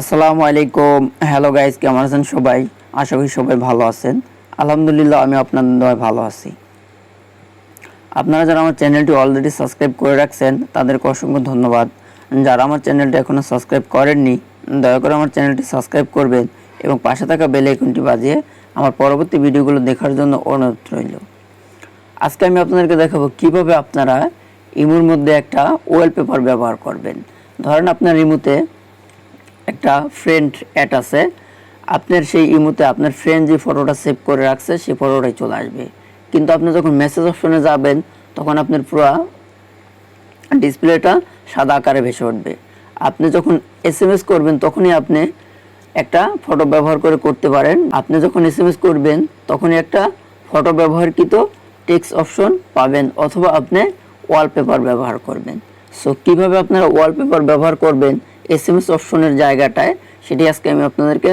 আসসালামু আলাইকুম। Hello guys, কেমন আছেন সবাই? আশা করি সবাই ভালো আছেন। আলহামদুলিল্লাহ, আমি আপনাদের দয়ায় ভালো আছি। আপনারা যারা আমার চ্যানেলটি অলরেডি সাবস্ক্রাইব করে রাখছেন তাদেরকে অসংখ্য ধন্যবাদ। যারা আমার চ্যানেলটি এখনও সাবস্ক্রাইব করেননি, দয়া করে আমার চ্যানেলটি সাবস্ক্রাইব করবেন এবং পাশে থাকা বেল আইকনটি বাজিয়ে আমার পরবর্তী ভিডিওগুলো দেখার জন্য অনুরোধ রইল। আজকে আমি আপনাদেরকে দেখাবো কিভাবে আপনারা ইমোর মধ্যে একটা ওয়ালপেপার ব্যবহার করবেন। ধরেন আপনার ইমোতে একটা ফ্রেন্ড অ্যাড আছে, আপনার সেই ইমোতে আপনার ফ্রেন্ড যে ফটোটা সেভ করে রাখছে সেই ফটোটাই চলে আসবে, কিন্তু আপনি যখন মেসেজ অপশনে যাবেন তখন আপনার পুরো ডিসপ্লেটা সাদা আকারে ভেসে উঠবে। আপনি যখন এসএমএস করবেন তখনই আপনি একটা ফটো ব্যবহার করতে পারেন। আপনি যখন এসএমএস করবেন তখনই একটা ফটো ব্যবহারকৃত টেক্সট অপশন পাবেন, অথবা আপনি ওয়ালপেপার ব্যবহার করবেন। সো কীভাবে আপনারা ওয়ালপেপার ব্যবহার করবেন এসএমএস অপশনের জায়গাটায়, সেটি আজকে আমি আপনাদেরকে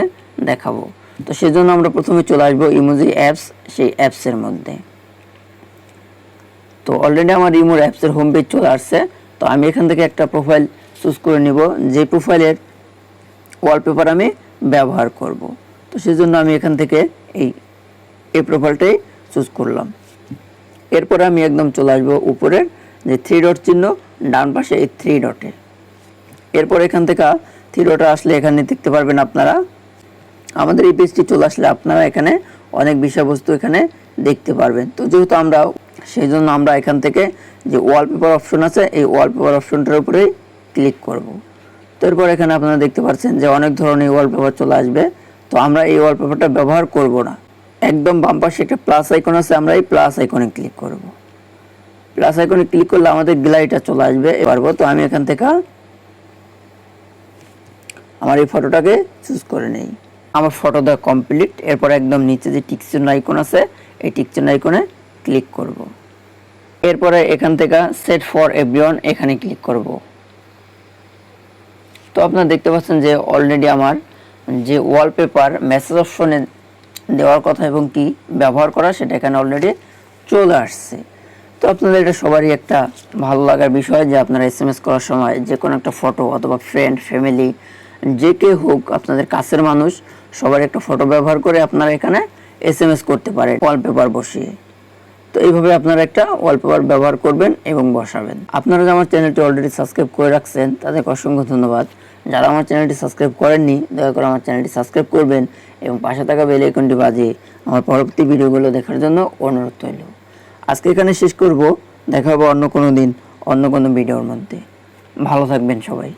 দেখাবো। তো সেজন্য আমরা প্রথমে চলে আসবো ইমোজি অ্যাপস, সেই অ্যাপসের মধ্যে। তো অলরেডি আমার ইমোর অ্যাপসের হোম পেজ চলে আসছে। তো আমি এখান থেকে একটা প্রোফাইল চুজ করে নিব, যে প্রোফাইলের ওয়ালপেপার আমি ব্যবহার করব। তো সেজন্য আমি এখান থেকে এই প্রোফাইলটাই চুজ করলাম। এরপরে আমি একদম চলে আসবো উপরের যে 3 ডট চিহ্ন ডান পাশে, এই 3 ডটে। এরপর এখান থেকে 3 ডটে আসলে এখানে দেখতে পারবেন আপনারা আমাদের এই পেজটি চলে আসলে আপনারা এখানে অনেক বিষয়বস্তু এখানে দেখতে পারবেন। তো যেহেতু আমরা সেই জন্য আমরা এখান থেকে যে ওয়ালপেপার অপশন আছে এই ওয়ালপেপার অপশনটার উপরেই ক্লিক করব। তো এরপর এখানে আপনারা দেখতে পাচ্ছেন যে অনেক ধরনের ওয়ালপেপার চলে আসবে। তো আমরা এই ওয়ালপেপারটা ব্যবহার করব না। একদম বাম পাশে একটা প্লাস আইকন আছে, আমরা এই প্লাস আইকনে ক্লিক করব। প্লাস আইকনে ক্লিক করলে আমাদের গ্যালারিটা চলে আসবে। পারবো তো আমি এখান থেকে আমার এই ফটোটাকে চুজ করে নেই। আমার ফটো দেওয়া কমপ্লিট। এরপর একদম নিচে যে টিক চিহ্ন আইকন আছে এই টিক চিহ্ন আইকনে ক্লিক করব। এরপরে এখান থেকে সেট ফর এভরিওয়ান এখানে ক্লিক করব। তো আপনারা দেখতে পাচ্ছেন যে অলরেডি আমার যে ওয়ালপেপার মেসেজ অপশনে দেওয়ার কথা এবং কি ব্যবহার করা সেটা এখানে অলরেডি চলে আসছে। তো আপনাদের এটা সবারই একটা ভালো লাগার বিষয় যে আপনারা এসএমএস করার সময় যে কোনো একটা ফটো অথবা ফ্রেন্ড, ফ্যামিলি, যে কেউ হোক, আপনাদের কাছের মানুষ সবার একটা ফটো ব্যবহার করে আপনারা এখানে এসএমএস করতে পারেন ওয়ালপেপার বসিয়ে। তো এইভাবে আপনারা একটা ওয়ালপেপার ব্যবহার করবেন এবং বসাবেন। আপনারা যে আমার চ্যানেলটি অলরেডি সাবস্ক্রাইব করে রাখছেন তাদেরকে অসংখ্য ধন্যবাদ। যারা আমার চ্যানেলটি সাবস্ক্রাইব করেননি দয়া করে আমার চ্যানেলটি সাবস্ক্রাইব করবেন এবং পাশে থাকা বেল আইকনটি বাজিয়ে আমার পরবর্তী ভিডিওগুলো দেখার জন্য অনুরোধ রইল। আজকে এখানে শেষ করব, দেখা হবে অন্য কোনো দিন অন্য কোনো ভিডিওর মধ্যে। ভালো থাকবেন সবাই।